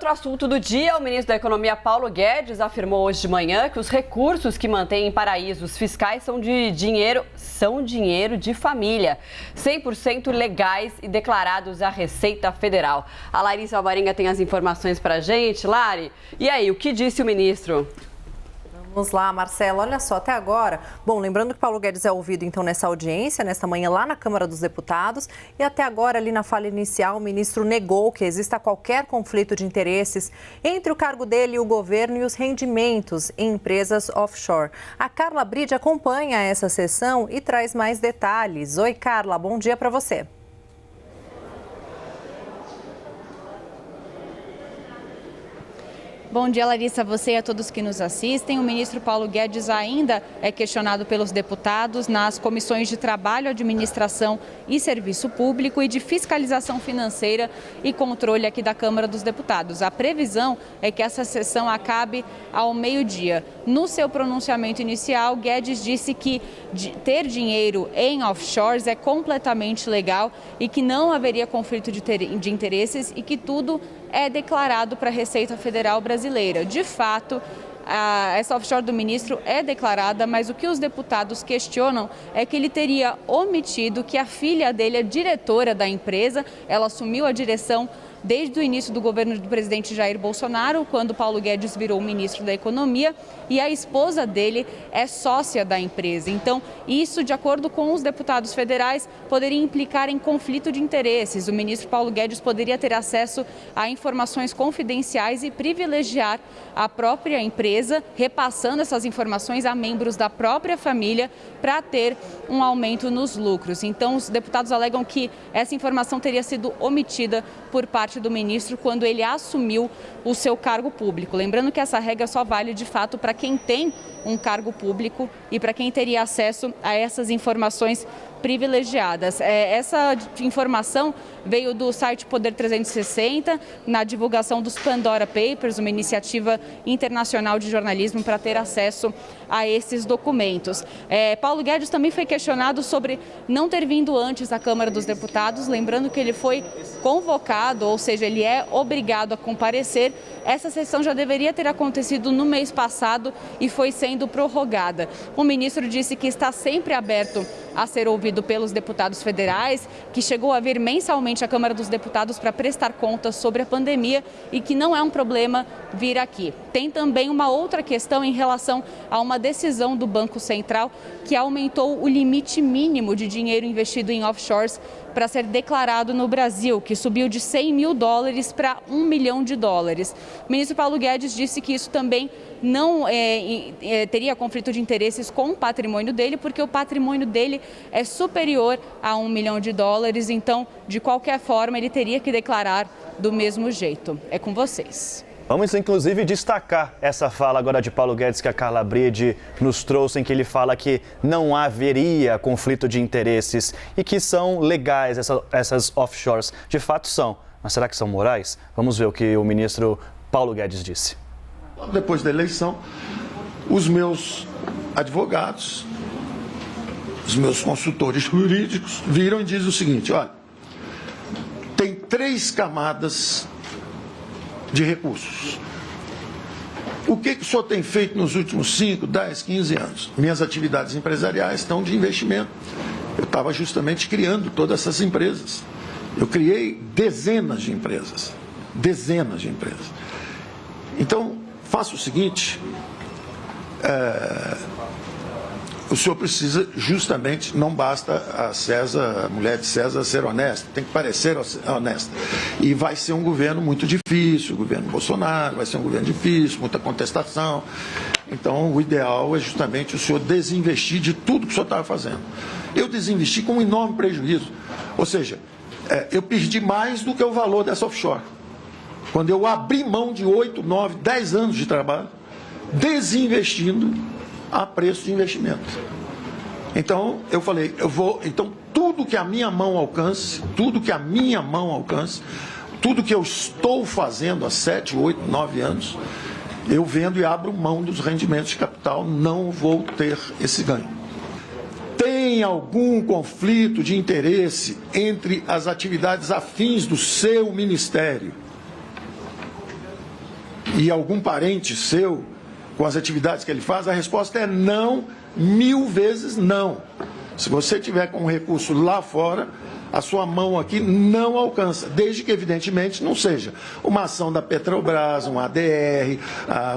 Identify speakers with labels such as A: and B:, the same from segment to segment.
A: outro assunto do dia, o ministro da Economia, Paulo Guedes, afirmou hoje de manhã que os recursos que mantêm em paraísos fiscais são dinheiro de família, 100% legais e declarados à Receita Federal. A Larissa Alvarenga tem as informações pra gente. Lari, e aí, o que disse o ministro?
B: Vamos lá, Marcelo. Olha só, até agora... Bom, lembrando que Paulo Guedes é ouvido, então, nessa audiência, nesta manhã, lá na Câmara dos Deputados. E até agora, ali na fala inicial, o ministro negou que exista qualquer conflito de interesses entre o cargo dele e o governo e os rendimentos em empresas offshore. A Carla Bride acompanha essa sessão e traz mais detalhes. Oi, Carla, bom dia para você.
C: Bom dia, Larissa, a você e a todos que nos assistem. O ministro Paulo Guedes ainda é questionado pelos deputados nas comissões de Trabalho, Administração e Serviço Público e de Fiscalização Financeira e Controle aqui da Câmara dos Deputados. A previsão é que essa sessão acabe ao meio-dia. No seu pronunciamento inicial, Guedes disse que ter dinheiro em offshores é completamente legal e que não haveria conflito de interesses e que tudo é declarado para a Receita Federal brasileira. De fato, essa offshore do ministro é declarada, mas o que os deputados questionam é que ele teria omitido que a filha dele é diretora da empresa, ela assumiu a direção desde o início do governo do presidente Jair Bolsonaro, quando Paulo Guedes virou ministro da Economia, e a esposa dele é sócia da empresa. Então, isso, de acordo com os deputados federais, poderia implicar em conflito de interesses. O ministro Paulo Guedes poderia ter acesso a informações confidenciais e privilegiar a própria empresa, repassando essas informações a membros da própria família para ter um aumento nos lucros. Então, os deputados alegam que essa informação teria sido omitida por parte do ministro quando ele assumiu o seu cargo público. Lembrando que essa regra só vale de fato para quem tem um cargo público e para quem teria acesso a essas informações privilegiadas. Essa informação veio do site Poder 360, na divulgação dos Pandora Papers, uma iniciativa internacional de jornalismo para ter acesso a esses documentos. Paulo Guedes também foi questionado sobre não ter vindo antes à Câmara dos Deputados, lembrando que ele foi convocado, ou seja, ele é obrigado a comparecer. Essa sessão já deveria ter acontecido no mês passado e foi sendo prorrogada. O ministro disse que está sempre aberto a ser ouvido pelos deputados federais, que chegou a vir mensalmente à Câmara dos Deputados para prestar contas sobre a pandemia e que não é um problema vir aqui. Tem também uma outra questão em relação a uma decisão do Banco Central que aumentou o limite mínimo de dinheiro investido em offshores para ser declarado no Brasil, que subiu de 100 mil dólares para 1 milhão de dólares. O ministro Paulo Guedes disse que isso também não teria conflito de interesses com o patrimônio dele, porque o patrimônio dele é superior a 1 milhão de dólares, então, de qualquer forma, ele teria que declarar do mesmo jeito. É com vocês.
D: Vamos, inclusive, destacar essa fala agora de Paulo Guedes que a Carla Bride nos trouxe, em que ele fala que não haveria conflito de interesses e que são legais essas offshores. De fato são, mas será que são morais? Vamos ver o que o ministro Paulo Guedes disse.
E: Depois da eleição, os meus advogados, os meus consultores jurídicos viram e dizem o seguinte: olha, tem 3 camadas de recursos. O que o senhor tem feito nos últimos 5, 10, 15 anos? Minhas atividades empresariais estão de investimento. Eu estava justamente criando todas essas empresas. Eu criei dezenas de empresas. Então, faça o seguinte, o senhor precisa justamente, não basta a mulher de César ser honesta, tem que parecer honesta. E vai ser um governo muito difícil, o governo Bolsonaro vai ser um governo difícil, muita contestação. Então, o ideal é justamente o senhor desinvestir de tudo que o senhor estava fazendo. Eu desinvesti com um enorme prejuízo. Ou seja, eu perdi mais do que o valor dessa offshore. Quando eu abri mão de 8, 9, 10 anos de trabalho, desinvestindo a preço de investimento. Então, eu falei, então tudo que a minha mão alcance, tudo que eu estou fazendo há 7, 8, 9 anos, eu vendo e abro mão dos rendimentos de capital, não vou ter esse ganho. Tem algum conflito de interesse entre as atividades afins do seu ministério e algum parente seu, com as atividades que ele faz, a resposta é não, 1000 vezes não. Se você tiver com um recurso lá fora, a sua mão aqui não alcança, desde que, evidentemente, não seja uma ação da Petrobras, um ADR,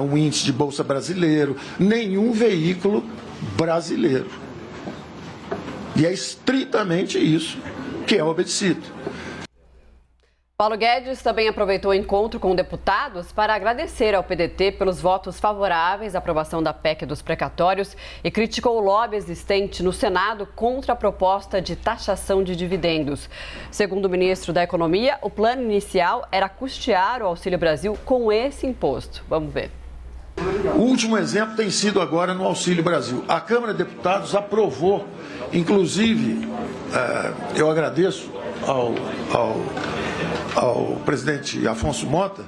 E: um índice de Bolsa Brasileiro, nenhum veículo brasileiro. E é estritamente isso que é obedecido.
A: Paulo Guedes também aproveitou o encontro com deputados para agradecer ao PDT pelos votos favoráveis à aprovação da PEC dos precatórios e criticou o lobby existente no Senado contra a proposta de taxação de dividendos. Segundo o ministro da Economia, o plano inicial era custear o Auxílio Brasil com esse imposto. Vamos ver.
E: O último exemplo tem sido agora no Auxílio Brasil. A Câmara de Deputados aprovou, inclusive, eu agradeço ao presidente Afonso Mota,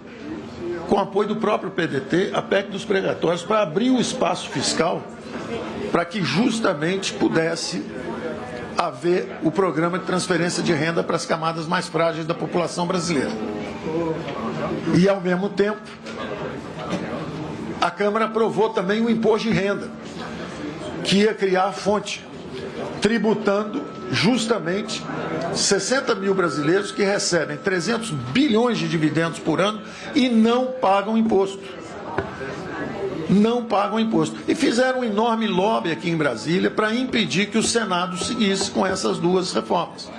E: com apoio do próprio PDT, a PEC dos precatórios, para abrir o espaço fiscal para que justamente pudesse haver o programa de transferência de renda para as camadas mais frágeis da população brasileira. E, ao mesmo tempo, a Câmara aprovou também o imposto de renda, que ia criar a fonte, tributando justamente 60 mil brasileiros que recebem 300 bilhões de dividendos por ano e não pagam imposto. Não pagam imposto. E fizeram um enorme lobby aqui em Brasília para impedir que o Senado seguisse com essas duas reformas.